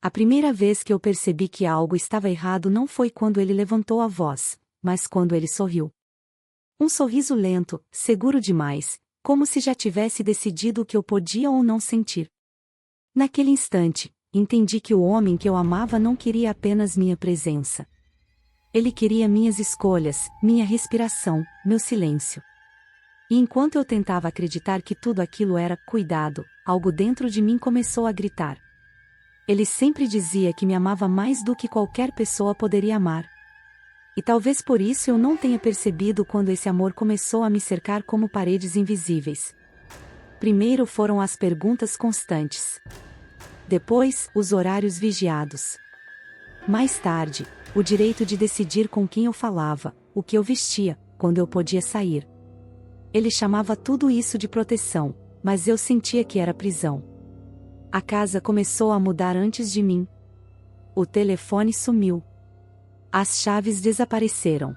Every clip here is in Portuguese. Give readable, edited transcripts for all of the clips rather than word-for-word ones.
A primeira vez que eu percebi que algo estava errado não foi quando ele levantou a voz, mas quando ele sorriu. Um sorriso lento, seguro demais, como se já tivesse decidido o que eu podia ou não sentir. Naquele instante, entendi que o homem que eu amava não queria apenas minha presença. Ele queria minhas escolhas, minha respiração, meu silêncio. E enquanto eu tentava acreditar que tudo aquilo era cuidado, algo dentro de mim começou a gritar. Ele sempre dizia que me amava mais do que qualquer pessoa poderia amar. E talvez por isso eu não tenha percebido quando esse amor começou a me cercar como paredes invisíveis. Primeiro foram as perguntas constantes. Depois, os horários vigiados. Mais tarde, o direito de decidir com quem eu falava, o que eu vestia, quando eu podia sair. Ele chamava tudo isso de proteção, mas eu sentia que era prisão. A casa começou a mudar antes de mim. O telefone sumiu. As chaves desapareceram.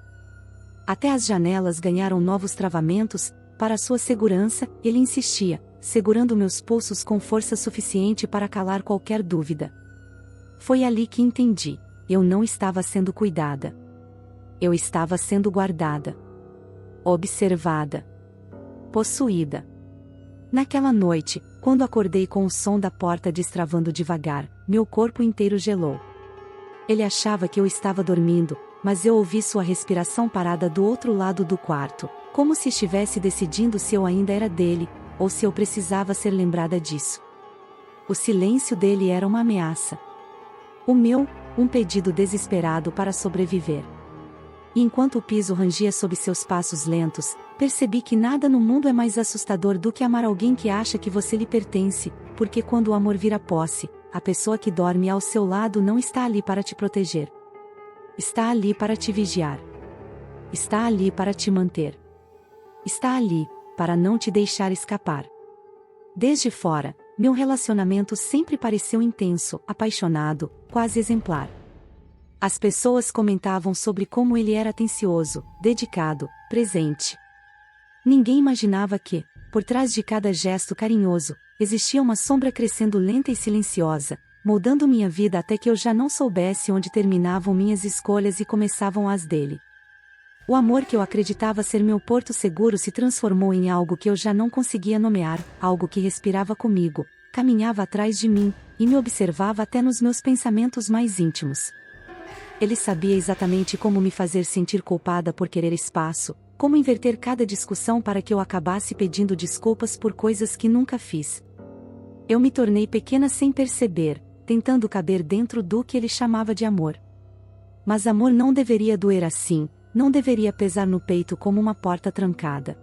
Até as janelas ganharam novos travamentos. Para sua segurança, ele insistia, segurando meus pulsos com força suficiente para calar qualquer dúvida. Foi ali que entendi: eu não estava sendo cuidada. Eu estava sendo guardada. Observada. Possuída. Naquela noite, quando acordei com o som da porta destravando devagar, meu corpo inteiro gelou. Ele achava que eu estava dormindo, mas eu ouvi sua respiração parada do outro lado do quarto, como se estivesse decidindo se eu ainda era dele, ou se eu precisava ser lembrada disso. O silêncio dele era uma ameaça. O meu, um pedido desesperado para sobreviver. E enquanto o piso rangia sob seus passos lentos, percebi que nada no mundo é mais assustador do que amar alguém que acha que você lhe pertence, porque quando o amor vira posse, a pessoa que dorme ao seu lado não está ali para te proteger. Está ali para te vigiar. Está ali para te manter. Está ali, para não te deixar escapar. Desde fora, meu relacionamento sempre pareceu intenso, apaixonado, quase exemplar. As pessoas comentavam sobre como ele era atencioso, dedicado, presente. Ninguém imaginava que, por trás de cada gesto carinhoso, existia uma sombra crescendo lenta e silenciosa, moldando minha vida até que eu já não soubesse onde terminavam minhas escolhas e começavam as dele. O amor que eu acreditava ser meu porto seguro se transformou em algo que eu já não conseguia nomear, algo que respirava comigo, caminhava atrás de mim, e me observava até nos meus pensamentos mais íntimos. Ele sabia exatamente como me fazer sentir culpada por querer espaço, como inverter cada discussão para que eu acabasse pedindo desculpas por coisas que nunca fiz. Eu me tornei pequena sem perceber, tentando caber dentro do que ele chamava de amor. Mas amor não deveria doer assim, não deveria pesar no peito como uma porta trancada.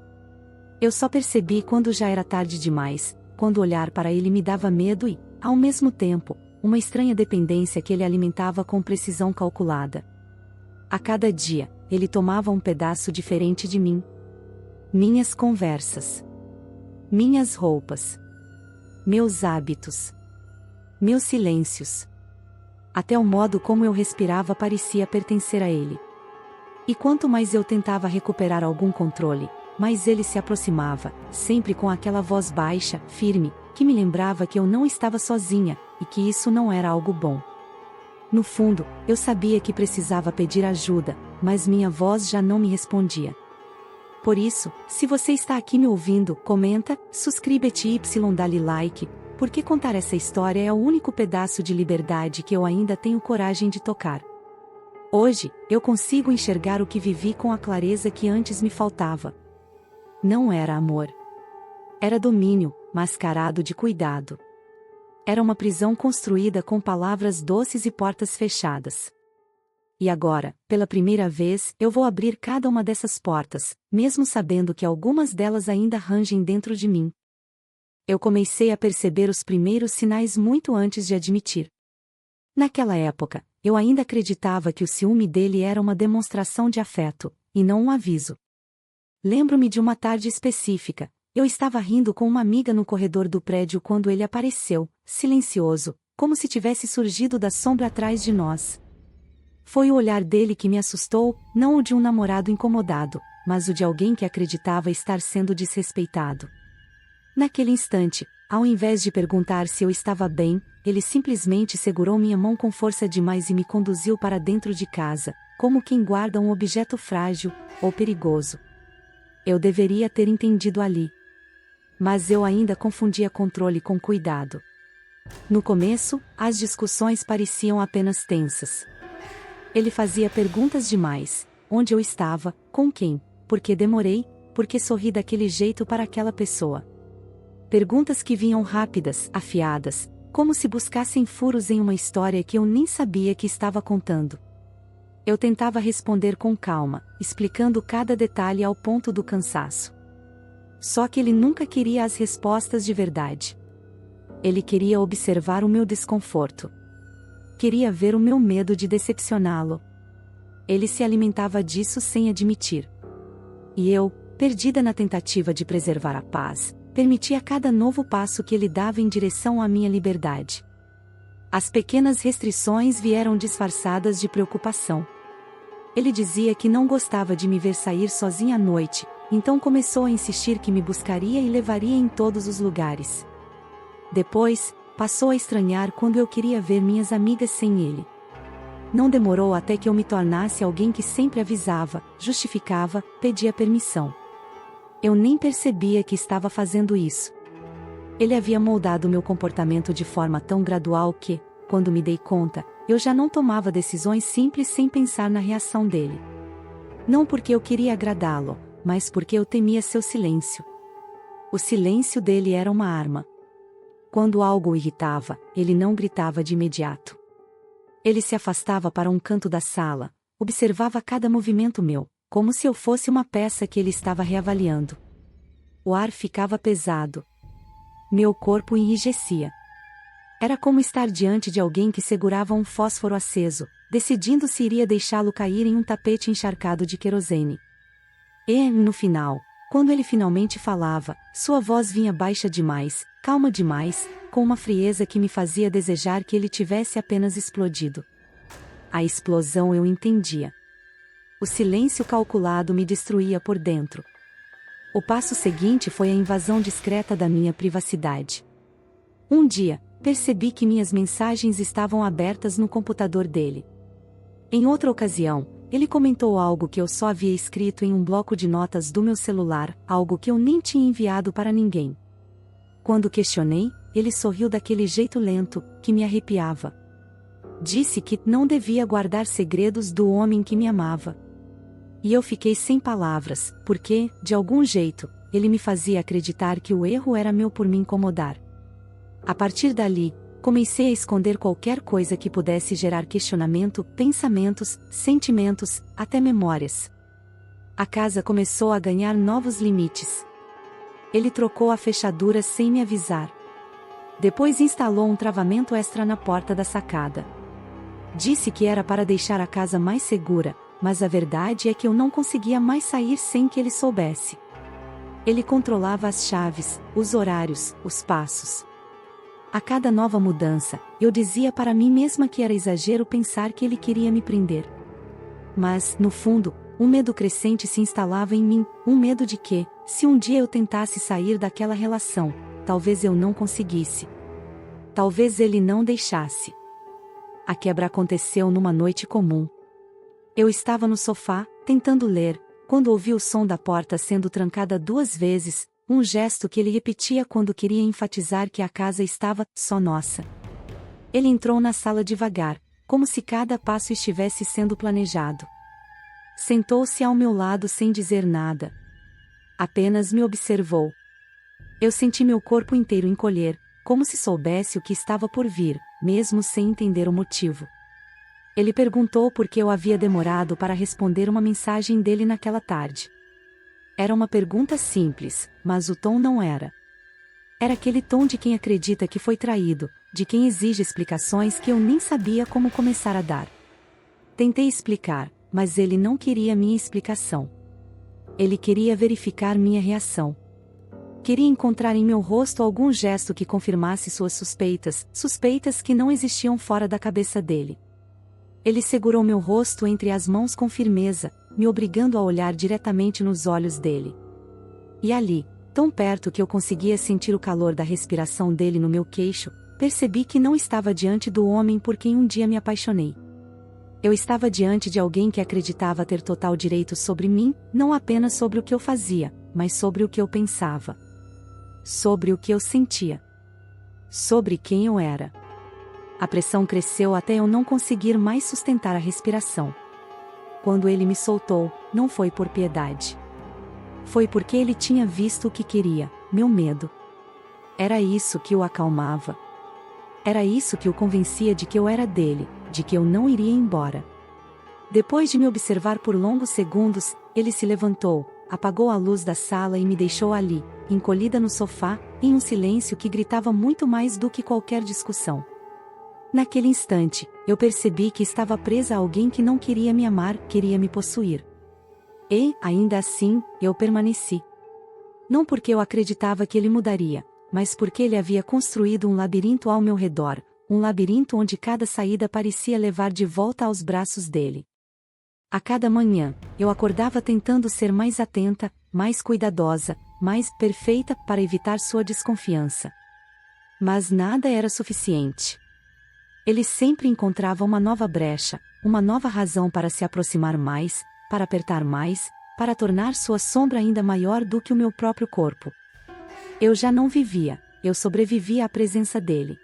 Eu só percebi quando já era tarde demais, quando olhar para ele me dava medo e, ao mesmo tempo, uma estranha dependência que ele alimentava com precisão calculada. A cada dia, ele tomava um pedaço diferente de mim. Minhas conversas. Minhas roupas. Meus hábitos. Meus silêncios. Até o modo como eu respirava parecia pertencer a ele. E quanto mais eu tentava recuperar algum controle, mais ele se aproximava, sempre com aquela voz baixa, firme, que me lembrava que eu não estava sozinha, e que isso não era algo bom. No fundo, eu sabia que precisava pedir ajuda, mas minha voz já não me respondia. Por isso, se você está aqui me ouvindo, comenta, subscreve-te e dá-lhe like, porque contar essa história é o único pedaço de liberdade que eu ainda tenho coragem de tocar. Hoje, eu consigo enxergar o que vivi com a clareza que antes me faltava. Não era amor. Era domínio, mascarado de cuidado. Era uma prisão construída com palavras doces e portas fechadas. E agora, pela primeira vez, eu vou abrir cada uma dessas portas, mesmo sabendo que algumas delas ainda rangem dentro de mim. Eu comecei a perceber os primeiros sinais muito antes de admitir. Naquela época, eu ainda acreditava que o ciúme dele era uma demonstração de afeto, e não um aviso. Lembro-me de uma tarde específica. Eu estava rindo com uma amiga no corredor do prédio quando ele apareceu, silencioso, como se tivesse surgido da sombra atrás de nós. Foi o olhar dele que me assustou, não o de um namorado incomodado, mas o de alguém que acreditava estar sendo desrespeitado. Naquele instante, ao invés de perguntar se eu estava bem, ele simplesmente segurou minha mão com força demais e me conduziu para dentro de casa, como quem guarda um objeto frágil ou perigoso. Eu deveria ter entendido ali. Mas eu ainda confundia controle com cuidado. No começo, as discussões pareciam apenas tensas. Ele fazia perguntas demais: onde eu estava, com quem, por que demorei, por que sorri daquele jeito para aquela pessoa. Perguntas que vinham rápidas, afiadas, como se buscassem furos em uma história que eu nem sabia que estava contando. Eu tentava responder com calma, explicando cada detalhe ao ponto do cansaço. Só que ele nunca queria as respostas de verdade. Ele queria observar o meu desconforto. Queria ver o meu medo de decepcioná-lo. Ele se alimentava disso sem admitir. E eu, perdida na tentativa de preservar a paz, permitia cada novo passo que ele dava em direção à minha liberdade. As pequenas restrições vieram disfarçadas de preocupação. Ele dizia que não gostava de me ver sair sozinha à noite, então começou a insistir que me buscaria e levaria em todos os lugares. Depois, passou a estranhar quando eu queria ver minhas amigas sem ele. Não demorou até que eu me tornasse alguém que sempre avisava, justificava, pedia permissão. Eu nem percebia que estava fazendo isso. Ele havia moldado meu comportamento de forma tão gradual que, quando me dei conta, eu já não tomava decisões simples sem pensar na reação dele. Não porque eu queria agradá-lo, mas porque eu temia seu silêncio. O silêncio dele era uma arma. Quando algo o irritava, ele não gritava de imediato. Ele se afastava para um canto da sala, observava cada movimento meu, como se eu fosse uma peça que ele estava reavaliando. O ar ficava pesado. Meu corpo enrijecia. Era como estar diante de alguém que segurava um fósforo aceso, decidindo se iria deixá-lo cair em um tapete encharcado de querosene. E, no final, quando ele finalmente falava, sua voz vinha baixa demais, calma demais, com uma frieza que me fazia desejar que ele tivesse apenas explodido. A explosão eu entendia. O silêncio calculado me destruía por dentro. O passo seguinte foi a invasão discreta da minha privacidade. Um dia, percebi que minhas mensagens estavam abertas no computador dele. Em outra ocasião, ele comentou algo que eu só havia escrito em um bloco de notas do meu celular, algo que eu nem tinha enviado para ninguém. Quando questionei, ele sorriu daquele jeito lento, que me arrepiava. Disse que não devia guardar segredos do homem que me amava. E eu fiquei sem palavras, porque, de algum jeito, ele me fazia acreditar que o erro era meu por me incomodar. A partir dali, comecei a esconder qualquer coisa que pudesse gerar questionamento, pensamentos, sentimentos, até memórias. A casa começou a ganhar novos limites. Ele trocou a fechadura sem me avisar. Depois instalou um travamento extra na porta da sacada. Disse que era para deixar a casa mais segura, mas a verdade é que eu não conseguia mais sair sem que ele soubesse. Ele controlava as chaves, os horários, os passos. A cada nova mudança, eu dizia para mim mesma que era exagero pensar que ele queria me prender. Mas, no fundo, um medo crescente se instalava em mim, um medo de que, se um dia eu tentasse sair daquela relação, talvez eu não conseguisse. Talvez ele não deixasse. A quebra aconteceu numa noite comum. Eu estava no sofá, tentando ler, quando ouvi o som da porta sendo trancada 2 vezes, um gesto que ele repetia quando queria enfatizar que a casa estava só nossa. Ele entrou na sala devagar, como se cada passo estivesse sendo planejado. Sentou-se ao meu lado sem dizer nada. Apenas me observou. Eu senti meu corpo inteiro encolher, como se soubesse o que estava por vir, mesmo sem entender o motivo. Ele perguntou por que eu havia demorado para responder uma mensagem dele naquela tarde. Era uma pergunta simples, mas o tom não era. Era aquele tom de quem acredita que foi traído, de quem exige explicações que eu nem sabia como começar a dar. Tentei explicar, mas ele não queria minha explicação. Ele queria verificar minha reação. Queria encontrar em meu rosto algum gesto que confirmasse suas suspeitas, suspeitas que não existiam fora da cabeça dele. Ele segurou meu rosto entre as mãos com firmeza, me obrigando a olhar diretamente nos olhos dele. E ali, tão perto que eu conseguia sentir o calor da respiração dele no meu queixo, percebi que não estava diante do homem por quem um dia me apaixonei. Eu estava diante de alguém que acreditava ter total direito sobre mim, não apenas sobre o que eu fazia, mas sobre o que eu pensava. Sobre o que eu sentia. Sobre quem eu era. A pressão cresceu até eu não conseguir mais sustentar a respiração. Quando ele me soltou, não foi por piedade. Foi porque ele tinha visto o que queria, meu medo. Era isso que o acalmava. Era isso que o convencia de que eu era dele, de que eu não iria embora. Depois de me observar por longos segundos, ele se levantou, apagou a luz da sala e me deixou ali, encolhida no sofá, em um silêncio que gritava muito mais do que qualquer discussão. Naquele instante, eu percebi que estava presa a alguém que não queria me amar, queria me possuir. E, ainda assim, eu permaneci. Não porque eu acreditava que ele mudaria, mas porque ele havia construído um labirinto ao meu redor, um labirinto onde cada saída parecia levar de volta aos braços dele. A cada manhã, eu acordava tentando ser mais atenta, mais cuidadosa, mais perfeita para evitar sua desconfiança. Mas nada era suficiente. Ele sempre encontrava uma nova brecha, uma nova razão para se aproximar mais, para apertar mais, para tornar sua sombra ainda maior do que o meu próprio corpo. Eu já não vivia, eu sobrevivia à presença dele.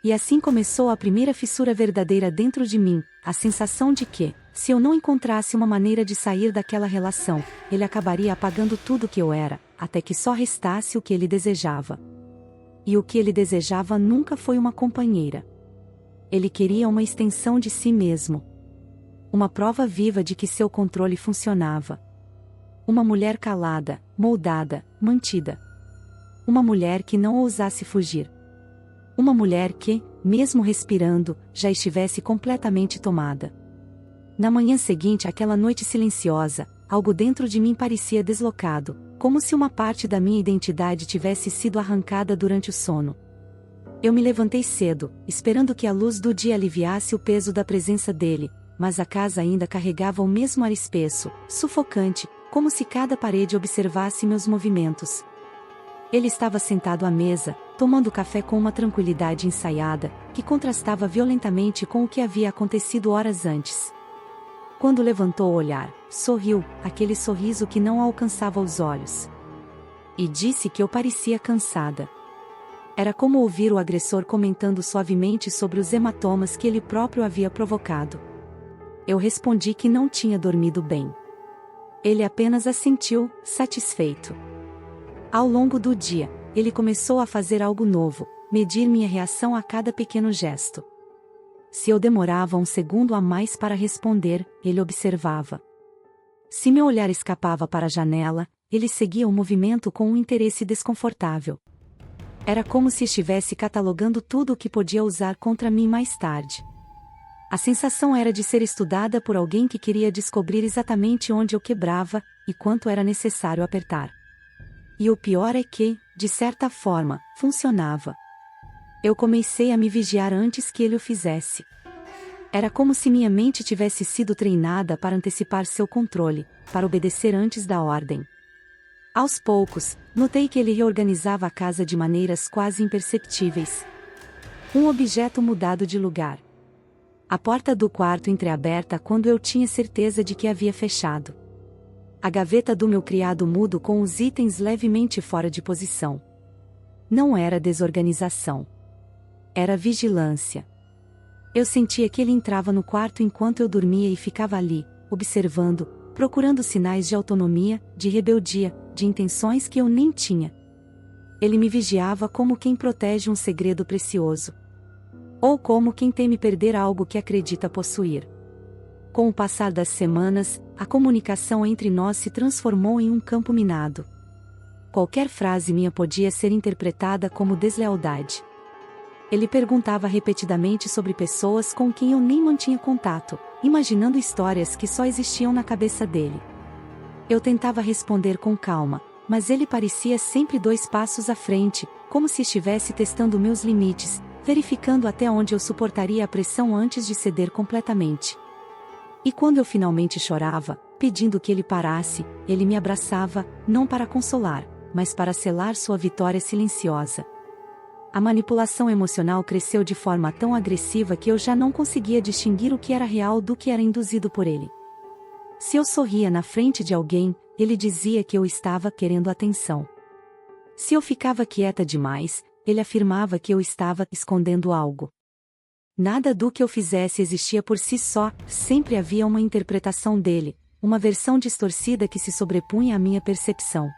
E assim começou a primeira fissura verdadeira dentro de mim, a sensação de que, se eu não encontrasse uma maneira de sair daquela relação, ele acabaria apagando tudo o que eu era, até que só restasse o que ele desejava. E o que ele desejava nunca foi uma companheira. Ele queria uma extensão de si mesmo. Uma prova viva de que seu controle funcionava. Uma mulher calada, moldada, mantida. Uma mulher que não ousasse fugir. Uma mulher que, mesmo respirando, já estivesse completamente tomada. Na manhã seguinte àquela noite silenciosa, algo dentro de mim parecia deslocado, como se uma parte da minha identidade tivesse sido arrancada durante o sono. Eu me levantei cedo, esperando que a luz do dia aliviasse o peso da presença dele, mas a casa ainda carregava o mesmo ar espesso, sufocante, como se cada parede observasse meus movimentos. Ele estava sentado à mesa, tomando café com uma tranquilidade ensaiada, que contrastava violentamente com o que havia acontecido horas antes. Quando levantou o olhar, sorriu, aquele sorriso que não alcançava os olhos. E disse que eu parecia cansada. Era como ouvir o agressor comentando suavemente sobre os hematomas que ele próprio havia provocado. Eu respondi que não tinha dormido bem. Ele apenas assentiu, satisfeito. Ao longo do dia, ele começou a fazer algo novo, medir minha reação a cada pequeno gesto. Se eu demorava um segundo a mais para responder, ele observava. Se meu olhar escapava para a janela, ele seguia o movimento com um interesse desconfortável. Era como se estivesse catalogando tudo o que podia usar contra mim mais tarde. A sensação era de ser estudada por alguém que queria descobrir exatamente onde eu quebrava, e quanto era necessário apertar. E o pior é que, de certa forma, funcionava. Eu comecei a me vigiar antes que ele o fizesse. Era como se minha mente tivesse sido treinada para antecipar seu controle, para obedecer antes da ordem. Aos poucos, notei que ele reorganizava a casa de maneiras quase imperceptíveis. Um objeto mudado de lugar. A porta do quarto entreaberta quando eu tinha certeza de que havia fechado. A gaveta do meu criado mudo com os itens levemente fora de posição. Não era desorganização. Era vigilância. Eu sentia que ele entrava no quarto enquanto eu dormia e ficava ali, observando, procurando sinais de autonomia, de rebeldia, de intenções que eu nem tinha. Ele me vigiava como quem protege um segredo precioso. Ou como quem teme perder algo que acredita possuir. Com o passar das semanas, a comunicação entre nós se transformou em um campo minado. Qualquer frase minha podia ser interpretada como deslealdade. Ele perguntava repetidamente sobre pessoas com quem eu nem mantinha contato, imaginando histórias que só existiam na cabeça dele. Eu tentava responder com calma, mas ele parecia sempre 2 passos à frente, como se estivesse testando meus limites, verificando até onde eu suportaria a pressão antes de ceder completamente. E quando eu finalmente chorava, pedindo que ele parasse, ele me abraçava, não para consolar, mas para selar sua vitória silenciosa. A manipulação emocional cresceu de forma tão agressiva que eu já não conseguia distinguir o que era real do que era induzido por ele. Se eu sorria na frente de alguém, ele dizia que eu estava querendo atenção. Se eu ficava quieta demais, ele afirmava que eu estava escondendo algo. Nada do que eu fizesse existia por si só, sempre havia uma interpretação dele, uma versão distorcida que se sobrepunha à minha percepção.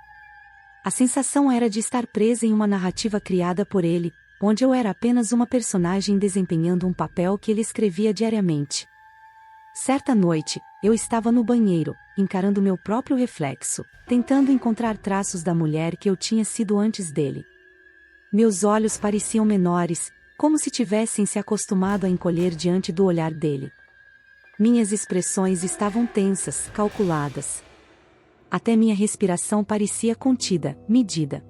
A sensação era de estar presa em uma narrativa criada por ele, onde eu era apenas uma personagem desempenhando um papel que ele escrevia diariamente. Certa noite, eu estava no banheiro, encarando meu próprio reflexo, tentando encontrar traços da mulher que eu tinha sido antes dele. Meus olhos pareciam menores, como se tivessem se acostumado a encolher diante do olhar dele. Minhas expressões estavam tensas, calculadas. Até minha respiração parecia contida, medida.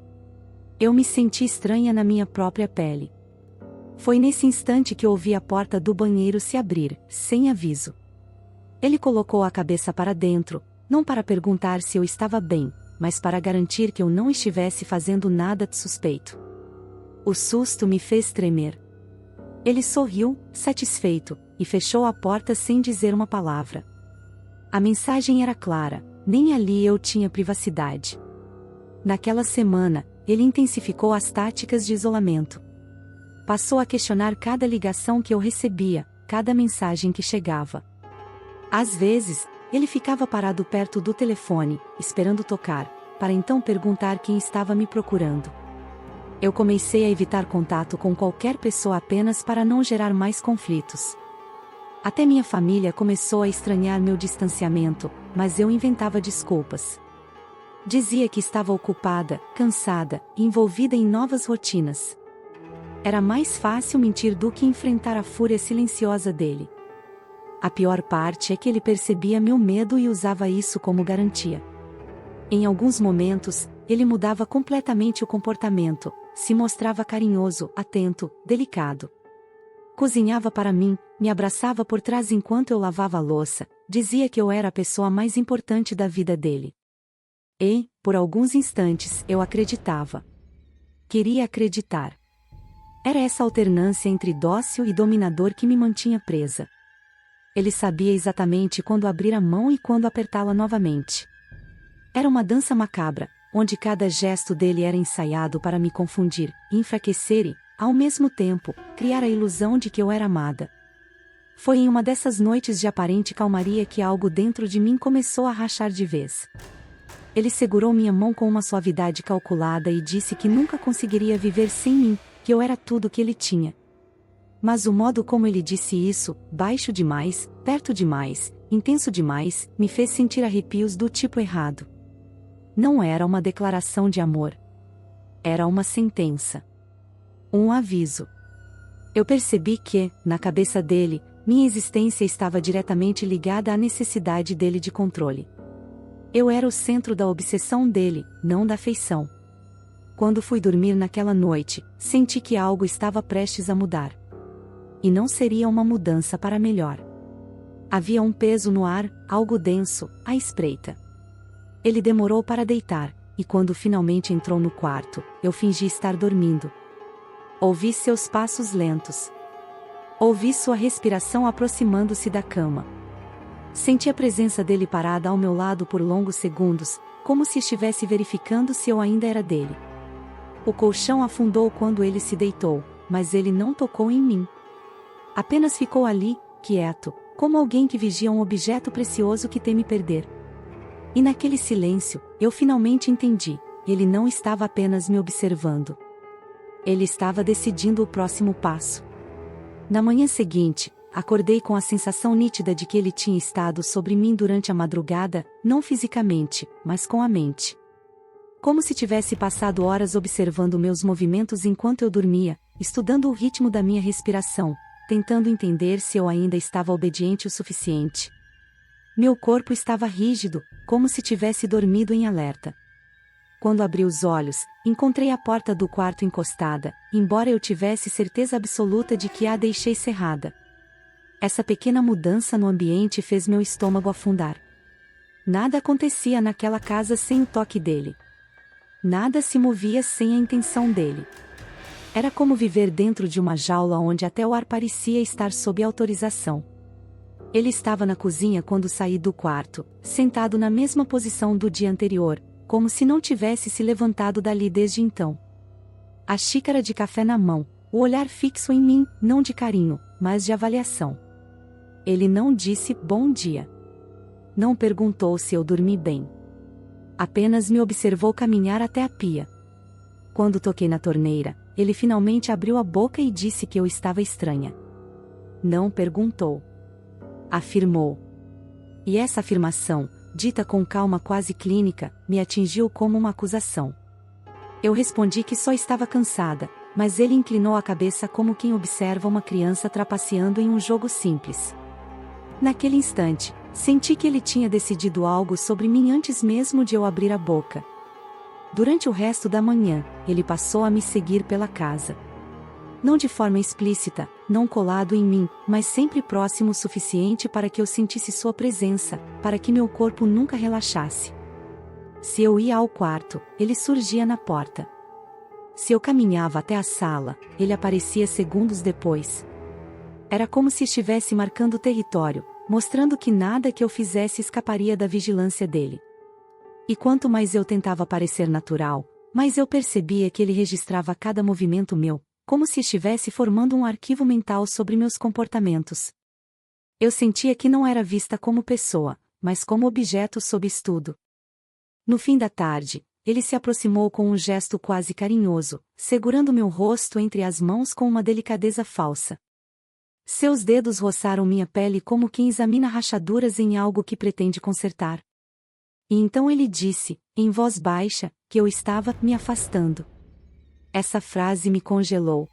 Eu me senti estranha na minha própria pele. Foi nesse instante que ouvi a porta do banheiro se abrir, sem aviso. Ele colocou a cabeça para dentro, não para perguntar se eu estava bem, mas para garantir que eu não estivesse fazendo nada de suspeito. O susto me fez tremer. Ele sorriu, satisfeito, e fechou a porta sem dizer uma palavra. A mensagem era clara, nem ali eu tinha privacidade. Naquela semana, ele intensificou as táticas de isolamento. Passou a questionar cada ligação que eu recebia, cada mensagem que chegava. Às vezes, ele ficava parado perto do telefone, esperando tocar, para então perguntar quem estava me procurando. Eu comecei a evitar contato com qualquer pessoa apenas para não gerar mais conflitos. Até minha família começou a estranhar meu distanciamento, mas eu inventava desculpas. Dizia que estava ocupada, cansada, e envolvida em novas rotinas. Era mais fácil mentir do que enfrentar a fúria silenciosa dele. A pior parte é que ele percebia meu medo e usava isso como garantia. Em alguns momentos, ele mudava completamente o comportamento, se mostrava carinhoso, atento, delicado. Cozinhava para mim, me abraçava por trás enquanto eu lavava a louça, dizia que eu era a pessoa mais importante da vida dele. E, por alguns instantes, eu acreditava. Queria acreditar. Era essa alternância entre dócil e dominador que me mantinha presa. Ele sabia exatamente quando abrir a mão e quando apertá-la novamente. Era uma dança macabra, onde cada gesto dele era ensaiado para me confundir, enfraquecer e, ao mesmo tempo, criar a ilusão de que eu era amada. Foi em uma dessas noites de aparente calmaria que algo dentro de mim começou a rachar de vez. Ele segurou minha mão com uma suavidade calculada e disse que nunca conseguiria viver sem mim, que eu era tudo que ele tinha. Mas o modo como ele disse isso, baixo demais, perto demais, intenso demais, me fez sentir arrepios do tipo errado. Não era uma declaração de amor. Era uma sentença. Um aviso. Eu percebi que, na cabeça dele, minha existência estava diretamente ligada à necessidade dele de controle. Eu era o centro da obsessão dele, não da afeição. Quando fui dormir naquela noite, senti que algo estava prestes a mudar. E não seria uma mudança para melhor. Havia um peso no ar, algo denso, à espreita. Ele demorou para deitar, e quando finalmente entrou no quarto, eu fingi estar dormindo. Ouvi seus passos lentos. Ouvi sua respiração aproximando-se da cama. Senti a presença dele parada ao meu lado por longos segundos, como se estivesse verificando se eu ainda era dele. O colchão afundou quando ele se deitou, mas ele não tocou em mim. Apenas ficou ali, quieto, como alguém que vigia um objeto precioso que teme perder. E naquele silêncio, eu finalmente entendi, ele não estava apenas me observando. Ele estava decidindo o próximo passo. Na manhã seguinte, acordei com a sensação nítida de que ele tinha estado sobre mim durante a madrugada, não fisicamente, mas com a mente. Como se tivesse passado horas observando meus movimentos enquanto eu dormia, estudando o ritmo da minha respiração, tentando entender se eu ainda estava obediente o suficiente. Meu corpo estava rígido, como se tivesse dormido em alerta. Quando abri os olhos, encontrei a porta do quarto encostada, embora eu tivesse certeza absoluta de que a deixei cerrada. Essa pequena mudança no ambiente fez meu estômago afundar. Nada acontecia naquela casa sem o toque dele. Nada se movia sem a intenção dele. Era como viver dentro de uma jaula onde até o ar parecia estar sob autorização. Ele estava na cozinha quando saí do quarto, sentado na mesma posição do dia anterior, como se não tivesse se levantado dali desde então. A xícara de café na mão, o olhar fixo em mim, não de carinho, mas de avaliação. Ele não disse bom dia. Não perguntou se eu dormi bem. Apenas me observou caminhar até a pia. Quando toquei na torneira, ele finalmente abriu a boca e disse que eu estava estranha. Não perguntou. Afirmou. E essa afirmação, dita com calma quase clínica, me atingiu como uma acusação. Eu respondi que só estava cansada, mas ele inclinou a cabeça como quem observa uma criança trapaceando em um jogo simples. Naquele instante, senti que ele tinha decidido algo sobre mim antes mesmo de eu abrir a boca. Durante o resto da manhã, ele passou a me seguir pela casa. Não de forma explícita, não colado em mim, mas sempre próximo o suficiente para que eu sentisse sua presença, para que meu corpo nunca relaxasse. Se eu ia ao quarto, ele surgia na porta. Se eu caminhava até a sala, ele aparecia segundos depois. Era como se estivesse marcando território, mostrando que nada que eu fizesse escaparia da vigilância dele. E quanto mais eu tentava parecer natural, mais eu percebia que ele registrava cada movimento meu, como se estivesse formando um arquivo mental sobre meus comportamentos. Eu sentia que não era vista como pessoa, mas como objeto sob estudo. No fim da tarde, ele se aproximou com um gesto quase carinhoso, segurando meu rosto entre as mãos com uma delicadeza falsa. Seus dedos roçaram minha pele como quem examina rachaduras em algo que pretende consertar. E então ele disse, em voz baixa, que eu estava me afastando. Essa frase me congelou.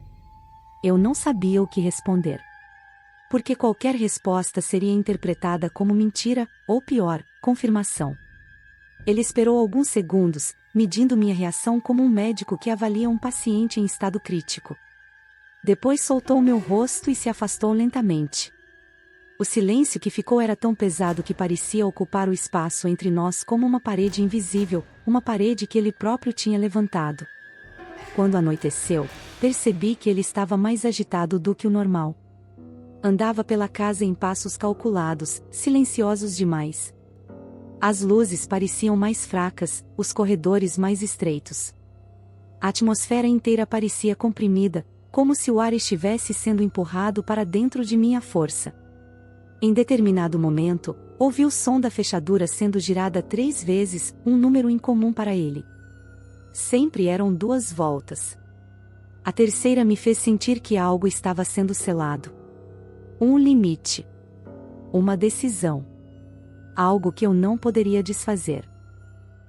Eu não sabia o que responder. Porque qualquer resposta seria interpretada como mentira, ou pior, confirmação. Ele esperou alguns segundos, medindo minha reação como um médico que avalia um paciente em estado crítico. Depois soltou meu rosto e se afastou lentamente. O silêncio que ficou era tão pesado que parecia ocupar o espaço entre nós como uma parede invisível, uma parede que ele próprio tinha levantado. Quando anoiteceu, percebi que ele estava mais agitado do que o normal. Andava pela casa em passos calculados, silenciosos demais. As luzes pareciam mais fracas, os corredores mais estreitos. A atmosfera inteira parecia comprimida, como se o ar estivesse sendo empurrado para dentro de mim à força. Em determinado momento, ouvi o som da fechadura sendo girada 3 vezes, um número incomum para ele. Sempre eram 2 voltas. A terceira me fez sentir que algo estava sendo selado. Um limite. Uma decisão. Algo que eu não poderia desfazer.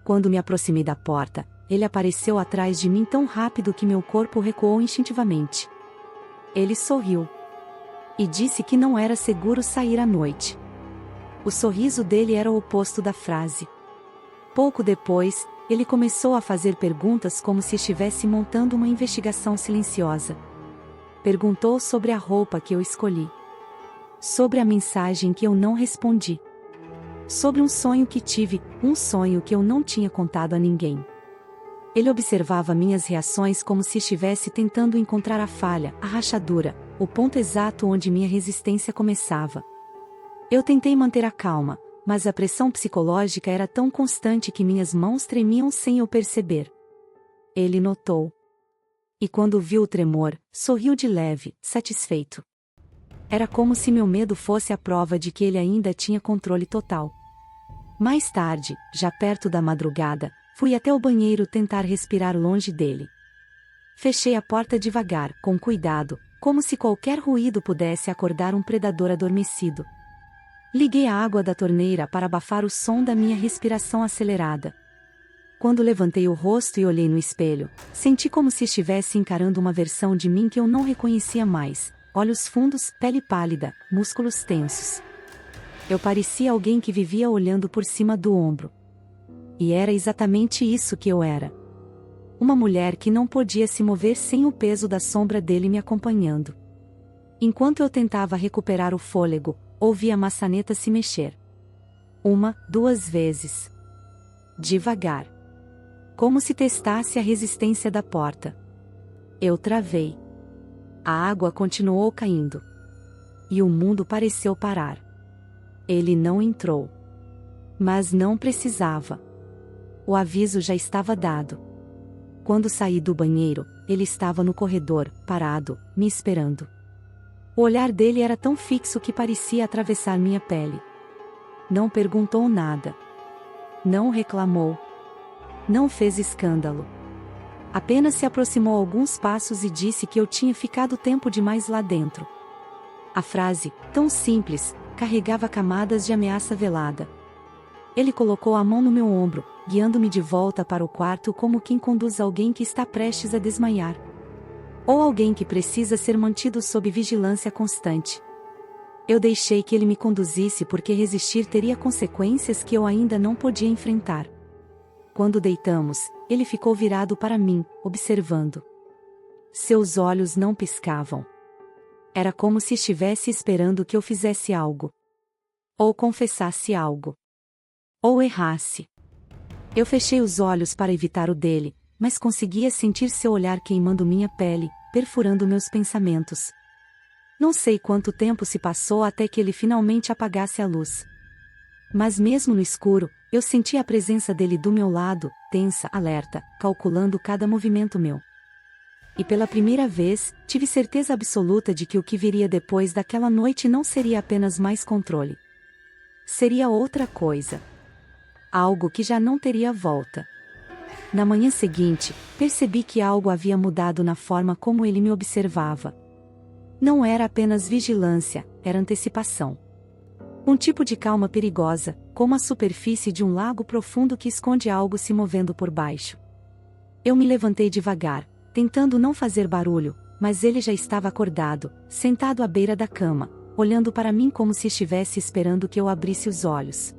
Quando me aproximei da porta, ele apareceu atrás de mim tão rápido que meu corpo recuou instintivamente. Ele sorriu. E disse que não era seguro sair à noite. O sorriso dele era o oposto da frase. Pouco depois, ele começou a fazer perguntas como se estivesse montando uma investigação silenciosa. Perguntou sobre a roupa que eu escolhi. Sobre a mensagem que eu não respondi. Sobre um sonho que tive, um sonho que eu não tinha contado a ninguém. Ele observava minhas reações como se estivesse tentando encontrar a falha, a rachadura, o ponto exato onde minha resistência começava. Eu tentei manter a calma, mas a pressão psicológica era tão constante que minhas mãos tremiam sem eu perceber. Ele notou. E quando viu o tremor, sorriu de leve, satisfeito. Era como se meu medo fosse a prova de que ele ainda tinha controle total. Mais tarde, já perto da madrugada, fui até o banheiro tentar respirar longe dele. Fechei a porta devagar, com cuidado, como se qualquer ruído pudesse acordar um predador adormecido. Liguei a água da torneira para abafar o som da minha respiração acelerada. Quando levantei o rosto e olhei no espelho, senti como se estivesse encarando uma versão de mim que eu não reconhecia mais, olhos fundos, pele pálida, músculos tensos. Eu parecia alguém que vivia olhando por cima do ombro. E era exatamente isso que eu era. Uma mulher que não podia se mover sem o peso da sombra dele me acompanhando. Enquanto eu tentava recuperar o fôlego, ouvi a maçaneta se mexer. 1, 2 vezes. Devagar. Como se testasse a resistência da porta. Eu travei. A água continuou caindo. E o mundo pareceu parar. Ele não entrou. Mas não precisava. O aviso já estava dado. Quando saí do banheiro, ele estava no corredor, parado, me esperando. O olhar dele era tão fixo que parecia atravessar minha pele. Não perguntou nada. Não reclamou. Não fez escândalo. Apenas se aproximou alguns passos e disse que eu tinha ficado tempo demais lá dentro. A frase, tão simples, carregava camadas de ameaça velada. Ele colocou a mão no meu ombro, guiando-me de volta para o quarto como quem conduz alguém que está prestes a desmaiar. Ou alguém que precisa ser mantido sob vigilância constante. Eu deixei que ele me conduzisse porque resistir teria consequências que eu ainda não podia enfrentar. Quando deitamos, ele ficou virado para mim, observando. Seus olhos não piscavam. Era como se estivesse esperando que eu fizesse algo. Ou confessasse algo. Ou errasse. Eu fechei os olhos para evitar o dele, mas conseguia sentir seu olhar queimando minha pele, perfurando meus pensamentos. Não sei quanto tempo se passou até que ele finalmente apagasse a luz. Mas mesmo no escuro, eu senti a presença dele do meu lado, tensa, alerta, calculando cada movimento meu. E pela primeira vez, tive certeza absoluta de que o que viria depois daquela noite não seria apenas mais controle. Seria outra coisa. Algo que já não teria volta. Na manhã seguinte, percebi que algo havia mudado na forma como ele me observava. Não era apenas vigilância, era antecipação. Um tipo de calma perigosa, como a superfície de um lago profundo que esconde algo se movendo por baixo. Eu me levantei devagar, tentando não fazer barulho, mas ele já estava acordado, sentado à beira da cama, olhando para mim como se estivesse esperando que eu abrisse os olhos.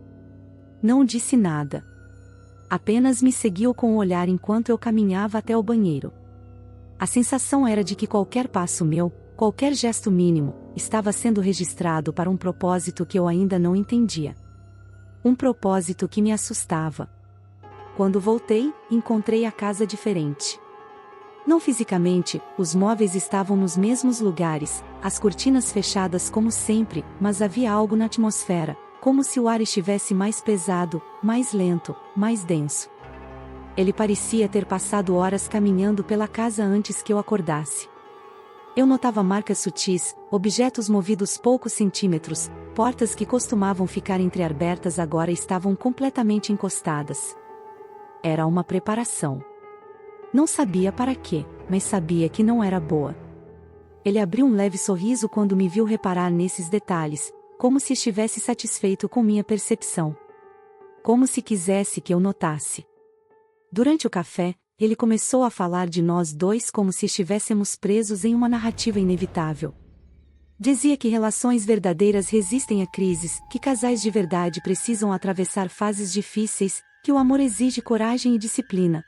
Não disse nada. Apenas me seguiu com o olhar enquanto eu caminhava até o banheiro. A sensação era de que qualquer passo meu, qualquer gesto mínimo, estava sendo registrado para um propósito que eu ainda não entendia. Um propósito que me assustava. Quando voltei, encontrei a casa diferente. Não fisicamente, os móveis estavam nos mesmos lugares, as cortinas fechadas como sempre, mas havia algo na atmosfera, como se o ar estivesse mais pesado, mais lento, mais denso. Ele parecia ter passado horas caminhando pela casa antes que eu acordasse. Eu notava marcas sutis, objetos movidos poucos centímetros, portas que costumavam ficar entreabertas agora estavam completamente encostadas. Era uma preparação. Não sabia para quê, mas sabia que não era boa. Ele abriu um leve sorriso quando me viu reparar nesses detalhes, como se estivesse satisfeito com minha percepção. Como se quisesse que eu notasse. Durante o café, ele começou a falar de nós dois como se estivéssemos presos em uma narrativa inevitável. Dizia que relações verdadeiras resistem a crises, que casais de verdade precisam atravessar fases difíceis, que o amor exige coragem e disciplina.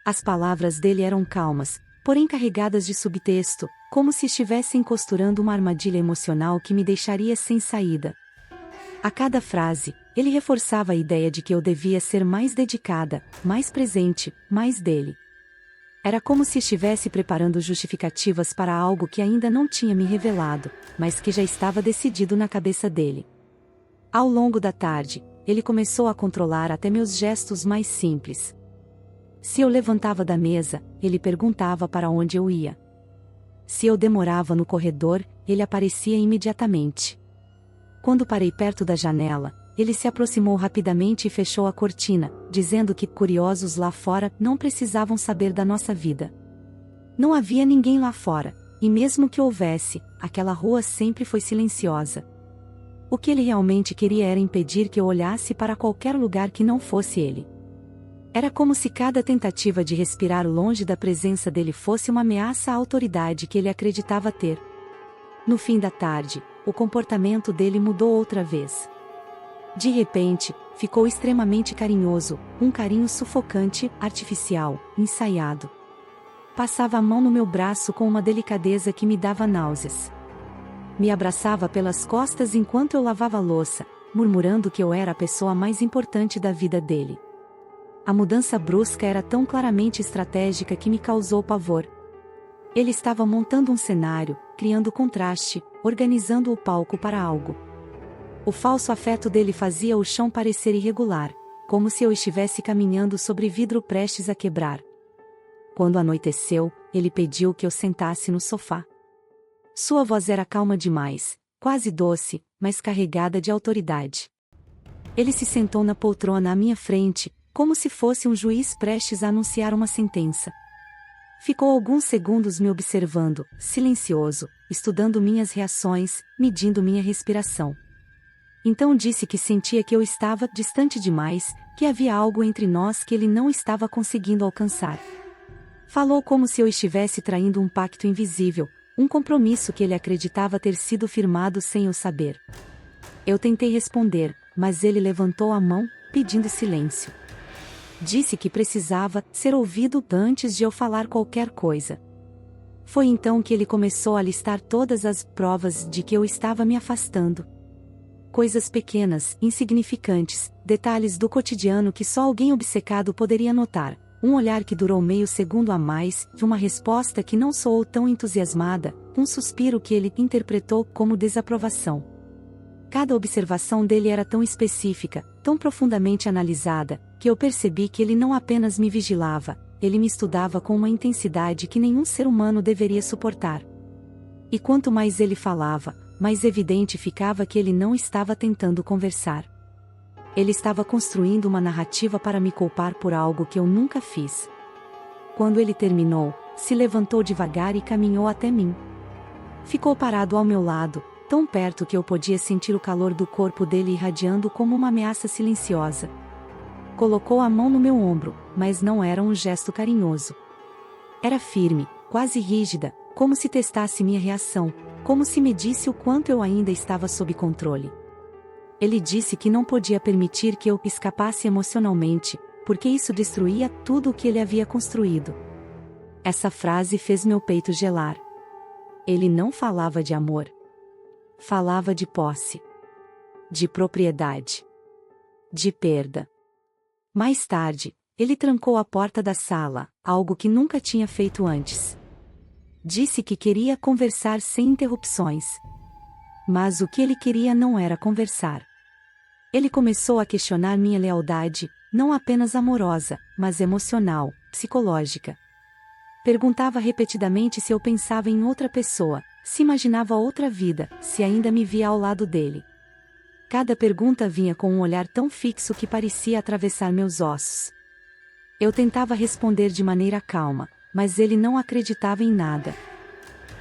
As palavras dele eram calmas, porém carregadas de subtexto, como se estivessem costurando uma armadilha emocional que me deixaria sem saída. A cada frase, ele reforçava a ideia de que eu devia ser mais dedicada, mais presente, mais dele. Era como se estivesse preparando justificativas para algo que ainda não tinha me revelado, mas que já estava decidido na cabeça dele. Ao longo da tarde, ele começou a controlar até meus gestos mais simples. Se eu levantava da mesa, ele perguntava para onde eu ia. Se eu demorava no corredor, ele aparecia imediatamente. Quando parei perto da janela, ele se aproximou rapidamente e fechou a cortina, dizendo que curiosos lá fora não precisavam saber da nossa vida. Não havia ninguém lá fora, e mesmo que houvesse, aquela rua sempre foi silenciosa. O que ele realmente queria era impedir que eu olhasse para qualquer lugar que não fosse ele. Era como se cada tentativa de respirar longe da presença dele fosse uma ameaça à autoridade que ele acreditava ter. No fim da tarde, o comportamento dele mudou outra vez. De repente, ficou extremamente carinhoso, um carinho sufocante, artificial, ensaiado. Passava a mão no meu braço com uma delicadeza que me dava náuseas. Me abraçava pelas costas enquanto eu lavava a louça, murmurando que eu era a pessoa mais importante da vida dele. A mudança brusca era tão claramente estratégica que me causou pavor. Ele estava montando um cenário, criando contraste, organizando o palco para algo. O falso afeto dele fazia o chão parecer irregular, como se eu estivesse caminhando sobre vidro prestes a quebrar. Quando anoiteceu, ele pediu que eu sentasse no sofá. Sua voz era calma demais, quase doce, mas carregada de autoridade. Ele se sentou na poltrona à minha frente, como se fosse um juiz prestes a anunciar uma sentença. Ficou alguns segundos me observando, silencioso, estudando minhas reações, medindo minha respiração. Então disse que sentia que eu estava distante demais, que havia algo entre nós que ele não estava conseguindo alcançar. Falou como se eu estivesse traindo um pacto invisível, um compromisso que ele acreditava ter sido firmado sem eu saber. Eu tentei responder, mas ele levantou a mão, pedindo silêncio. Disse que precisava ser ouvido antes de eu falar qualquer coisa. Foi então que ele começou a listar todas as provas de que eu estava me afastando. Coisas pequenas, insignificantes, detalhes do cotidiano que só alguém obcecado poderia notar, um olhar que durou meio segundo a mais, uma resposta que não soou tão entusiasmada, um suspiro que ele interpretou como desaprovação. Cada observação dele era tão específica, tão profundamente analisada, que eu percebi que ele não apenas me vigilava, ele me estudava com uma intensidade que nenhum ser humano deveria suportar. E quanto mais ele falava, mais evidente ficava que ele não estava tentando conversar. Ele estava construindo uma narrativa para me culpar por algo que eu nunca fiz. Quando ele terminou, se levantou devagar e caminhou até mim. Ficou parado ao meu lado, tão perto que eu podia sentir o calor do corpo dele irradiando como uma ameaça silenciosa. Colocou a mão no meu ombro, mas não era um gesto carinhoso. Era firme, quase rígida, como se testasse minha reação, como se medisse o quanto eu ainda estava sob controle. Ele disse que não podia permitir que eu escapasse emocionalmente, porque isso destruía tudo o que ele havia construído. Essa frase fez meu peito gelar. Ele não falava de amor. Falava de posse. De propriedade. De perda. Mais tarde, ele trancou a porta da sala, algo que nunca tinha feito antes. Disse que queria conversar sem interrupções. Mas o que ele queria não era conversar. Ele começou a questionar minha lealdade, não apenas amorosa, mas emocional, psicológica. Perguntava repetidamente se eu pensava em outra pessoa, se imaginava outra vida, se ainda me via ao lado dele. Cada pergunta vinha com um olhar tão fixo que parecia atravessar meus ossos. Eu tentava responder de maneira calma, mas ele não acreditava em nada.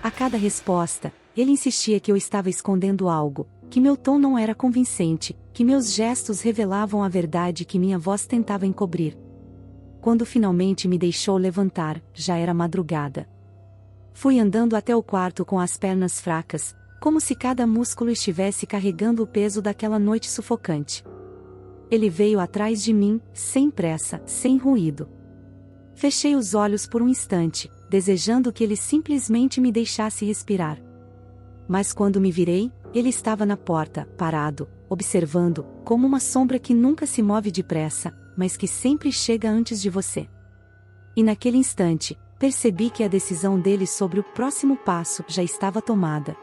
A cada resposta, ele insistia que eu estava escondendo algo, que meu tom não era convincente, que meus gestos revelavam a verdade que minha voz tentava encobrir. Quando finalmente me deixou levantar, já era madrugada. Fui andando até o quarto com as pernas fracas, como se cada músculo estivesse carregando o peso daquela noite sufocante. Ele veio atrás de mim, sem pressa, sem ruído. Fechei os olhos por um instante, desejando que ele simplesmente me deixasse respirar. Mas quando me virei, ele estava na porta, parado, observando, como uma sombra que nunca se move depressa, mas que sempre chega antes de você. E naquele instante, percebi que a decisão dele sobre o próximo passo já estava tomada.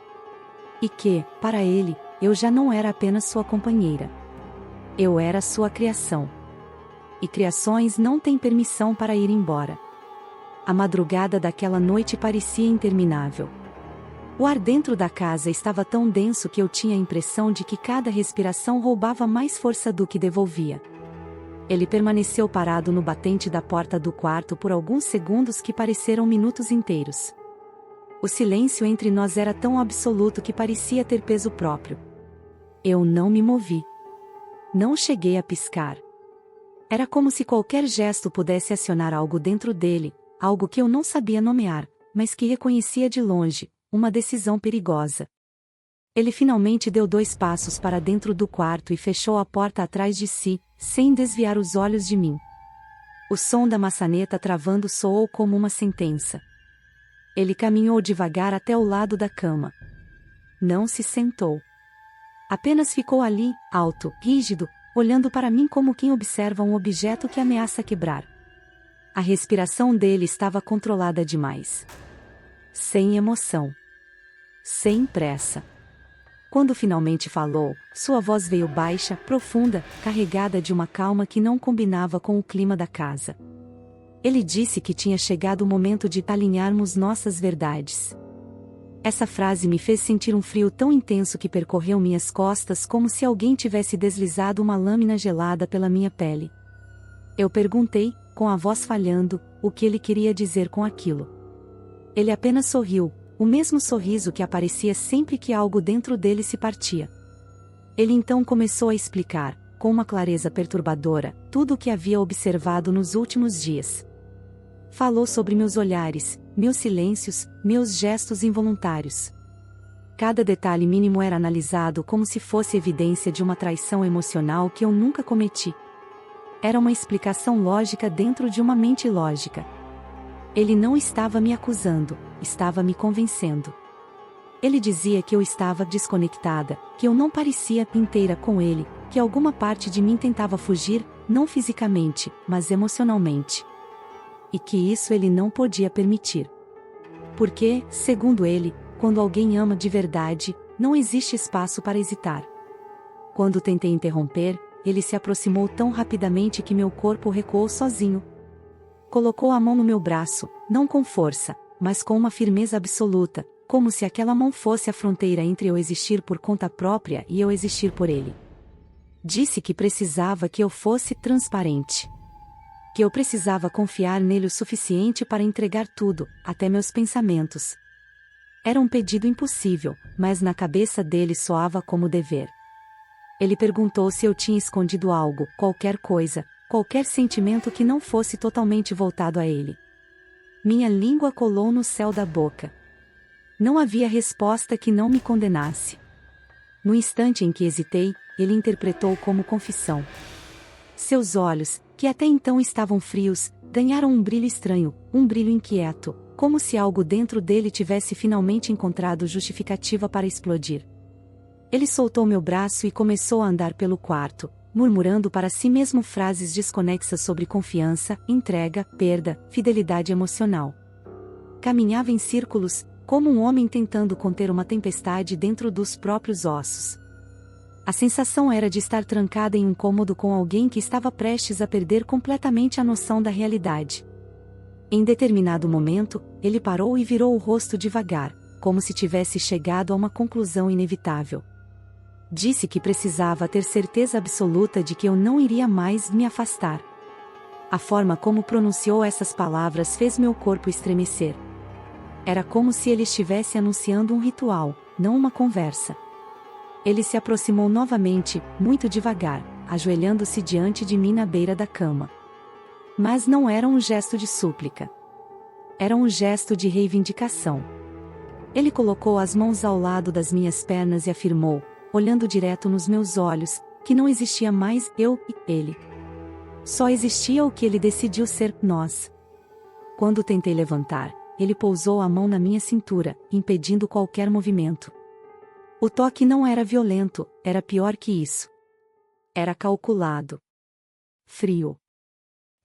E que, para ele, eu já não era apenas sua companheira. Eu era sua criação. E criações não têm permissão para ir embora. A madrugada daquela noite parecia interminável. O ar dentro da casa estava tão denso que eu tinha a impressão de que cada respiração roubava mais força do que devolvia. Ele permaneceu parado no batente da porta do quarto por alguns segundos que pareceram minutos inteiros. O silêncio entre nós era tão absoluto que parecia ter peso próprio. Eu não me movi. Não cheguei a piscar. Era como se qualquer gesto pudesse acionar algo dentro dele, algo que eu não sabia nomear, mas que reconhecia de longe, uma decisão perigosa. Ele finalmente deu 2 passos para dentro do quarto e fechou a porta atrás de si, sem desviar os olhos de mim. O som da maçaneta travando soou como uma sentença. Ele caminhou devagar até o lado da cama. Não se sentou. Apenas ficou ali, alto, rígido, olhando para mim como quem observa um objeto que ameaça quebrar. A respiração dele estava controlada demais. sem emoção, sem pressa. Quando finalmente falou, sua voz veio baixa, profunda, carregada de uma calma que não combinava com o clima da casa. Ele disse que tinha chegado o momento de alinharmos nossas verdades. Essa frase me fez sentir um frio tão intenso que percorreu minhas costas como se alguém tivesse deslizado uma lâmina gelada pela minha pele. Eu perguntei, com a voz falhando, o que ele queria dizer com aquilo. Ele apenas sorriu, o mesmo sorriso que aparecia sempre que algo dentro dele se partia. Ele então começou a explicar, com uma clareza perturbadora, tudo o que havia observado nos últimos dias. Falou sobre meus olhares, meus silêncios, meus gestos involuntários. Cada detalhe mínimo era analisado como se fosse evidência de uma traição emocional que eu nunca cometi. Era uma explicação lógica dentro de uma mente lógica. Ele não estava me acusando, estava me convencendo. Ele dizia que eu estava desconectada, que eu não parecia inteira com ele, que alguma parte de mim tentava fugir, não fisicamente, mas emocionalmente. E que isso ele não podia permitir. Porque, segundo ele, quando alguém ama de verdade, não existe espaço para hesitar. Quando tentei interromper, ele se aproximou tão rapidamente que meu corpo recuou sozinho. Colocou a mão no meu braço, não com força, mas com uma firmeza absoluta, como se aquela mão fosse a fronteira entre eu existir por conta própria e eu existir por ele. Disse que precisava que eu fosse transparente. Que eu precisava confiar nele o suficiente para entregar tudo, até meus pensamentos. Era um pedido impossível, mas na cabeça dele soava como dever. Ele perguntou se eu tinha escondido algo, qualquer coisa, qualquer sentimento que não fosse totalmente voltado a ele. Minha língua colou no céu da boca. Não havia resposta que não me condenasse. No instante em que hesitei, ele interpretou como confissão. Seus olhos, que até então estavam frios, ganharam um brilho estranho, um brilho inquieto, como se algo dentro dele tivesse finalmente encontrado justificativa para explodir. Ele soltou meu braço e começou a andar pelo quarto, murmurando para si mesmo frases desconexas sobre confiança, entrega, perda, fidelidade emocional. Caminhava em círculos, como um homem tentando conter uma tempestade dentro dos próprios ossos. A sensação era de estar trancada em um cômodo com alguém que estava prestes a perder completamente a noção da realidade. Em determinado momento, ele parou e virou o rosto devagar, como se tivesse chegado a uma conclusão inevitável. Disse que precisava ter certeza absoluta de que eu não iria mais me afastar. A forma como pronunciou essas palavras fez meu corpo estremecer. Era como se ele estivesse anunciando um ritual, não uma conversa. Ele se aproximou novamente, muito devagar, ajoelhando-se diante de mim na beira da cama. Mas não era um gesto de súplica. Era um gesto de reivindicação. Ele colocou as mãos ao lado das minhas pernas e afirmou, olhando direto nos meus olhos, que não existia mais eu e ele. Só existia o que ele decidiu ser, nós. Quando tentei levantar, ele pousou a mão na minha cintura, impedindo qualquer movimento. O toque não era violento, era pior que isso. Era calculado. Frio.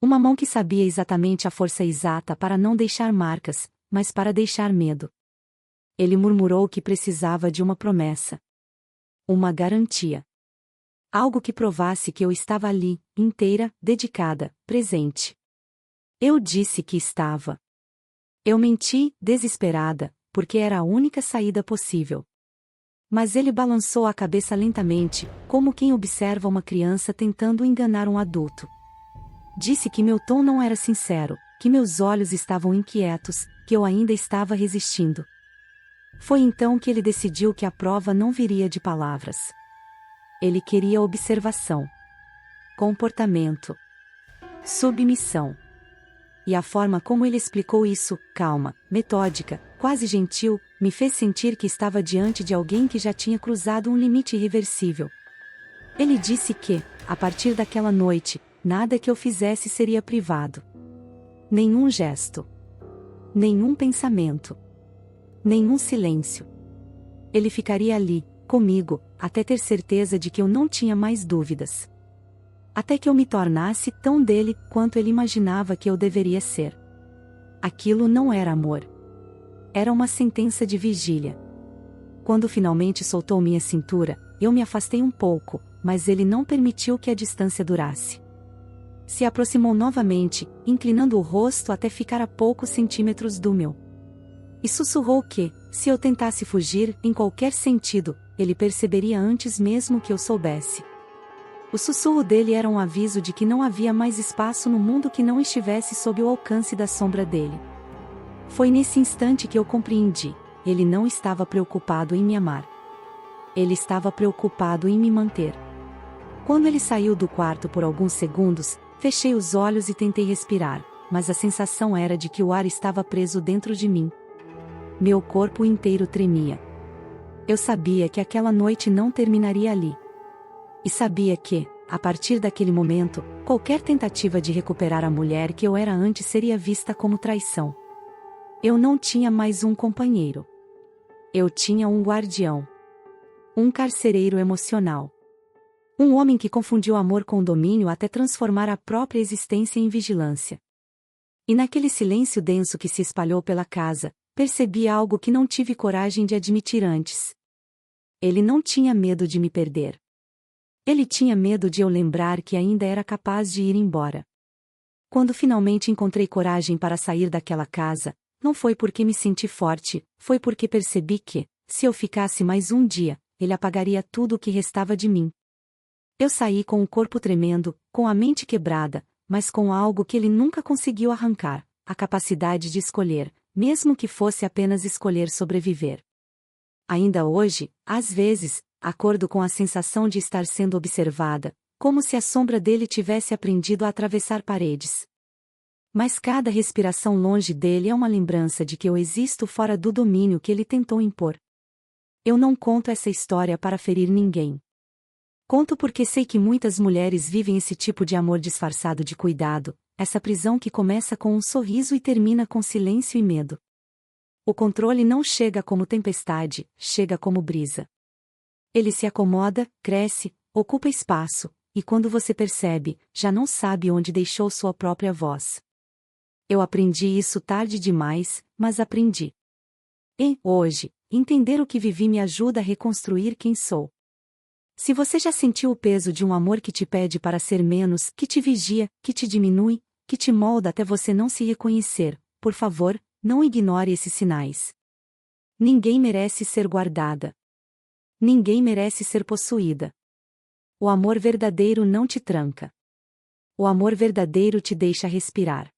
Uma mão que sabia exatamente a força exata para não deixar marcas, mas para deixar medo. Ele murmurou que precisava de uma promessa. Uma garantia. Algo que provasse que eu estava ali, inteira, dedicada, presente. Eu disse que estava. Eu menti, desesperada, porque era a única saída possível. Mas ele balançou a cabeça lentamente, como quem observa uma criança tentando enganar um adulto. Disse que meu tom não era sincero, que meus olhos estavam inquietos, que eu ainda estava resistindo. Foi então que ele decidiu que a prova não viria de palavras. Ele queria observação, comportamento, submissão. E a forma como ele explicou isso, calma, metódica, quase gentil, me fez sentir que estava diante de alguém que já tinha cruzado um limite irreversível. Ele disse que, a partir daquela noite, nada que eu fizesse seria privado. Nenhum gesto. Nenhum pensamento. Nenhum silêncio. Ele ficaria ali, comigo, até ter certeza de que eu não tinha mais dúvidas. Até que eu me tornasse tão dele quanto ele imaginava que eu deveria ser. Aquilo não era amor. Era uma sentença de vigília. Quando finalmente soltou minha cintura, eu me afastei um pouco, mas ele não permitiu que a distância durasse. Se aproximou novamente, inclinando o rosto até ficar a poucos centímetros do meu. E sussurrou que, se eu tentasse fugir, em qualquer sentido, ele perceberia antes mesmo que eu soubesse. O sussurro dele era um aviso de que não havia mais espaço no mundo que não estivesse sob o alcance da sombra dele. Foi nesse instante que eu compreendi: ele não estava preocupado em me amar. Ele estava preocupado em me manter. Quando ele saiu do quarto por alguns segundos, fechei os olhos e tentei respirar, mas a sensação era de que o ar estava preso dentro de mim. Meu corpo inteiro tremia. Eu sabia que aquela noite não terminaria ali. E sabia que, a partir daquele momento, qualquer tentativa de recuperar a mulher que eu era antes seria vista como traição. Eu não tinha mais um companheiro. Eu tinha um guardião. Um carcereiro emocional. Um homem que confundiu amor com domínio até transformar a própria existência em vigilância. E naquele silêncio denso que se espalhou pela casa, percebi algo que não tive coragem de admitir antes. Ele não tinha medo de me perder. Ele tinha medo de eu lembrar que ainda era capaz de ir embora. Quando finalmente encontrei coragem para sair daquela casa, não foi porque me senti forte, foi porque percebi que, se eu ficasse mais um dia, ele apagaria tudo o que restava de mim. Eu saí com o corpo tremendo, com a mente quebrada, mas com algo que ele nunca conseguiu arrancar: a capacidade de escolher, mesmo que fosse apenas escolher sobreviver. Ainda hoje, às vezes, acordo com a sensação de estar sendo observada, como se a sombra dele tivesse aprendido a atravessar paredes. Mas cada respiração longe dele é uma lembrança de que eu existo fora do domínio que ele tentou impor. Eu não conto essa história para ferir ninguém. Conto porque sei que muitas mulheres vivem esse tipo de amor disfarçado de cuidado, essa prisão que começa com um sorriso e termina com silêncio e medo. O controle não chega como tempestade, chega como brisa. Ele se acomoda, cresce, ocupa espaço, e quando você percebe, já não sabe onde deixou sua própria voz. Eu aprendi isso tarde demais, mas aprendi. E, hoje, entender o que vivi me ajuda a reconstruir quem sou. Se você já sentiu o peso de um amor que te pede para ser menos, que te vigia, que te diminui, que te molda até você não se reconhecer, por favor, não ignore esses sinais. Ninguém merece ser guardada. Ninguém merece ser possuída. O amor verdadeiro não te tranca. O amor verdadeiro te deixa respirar.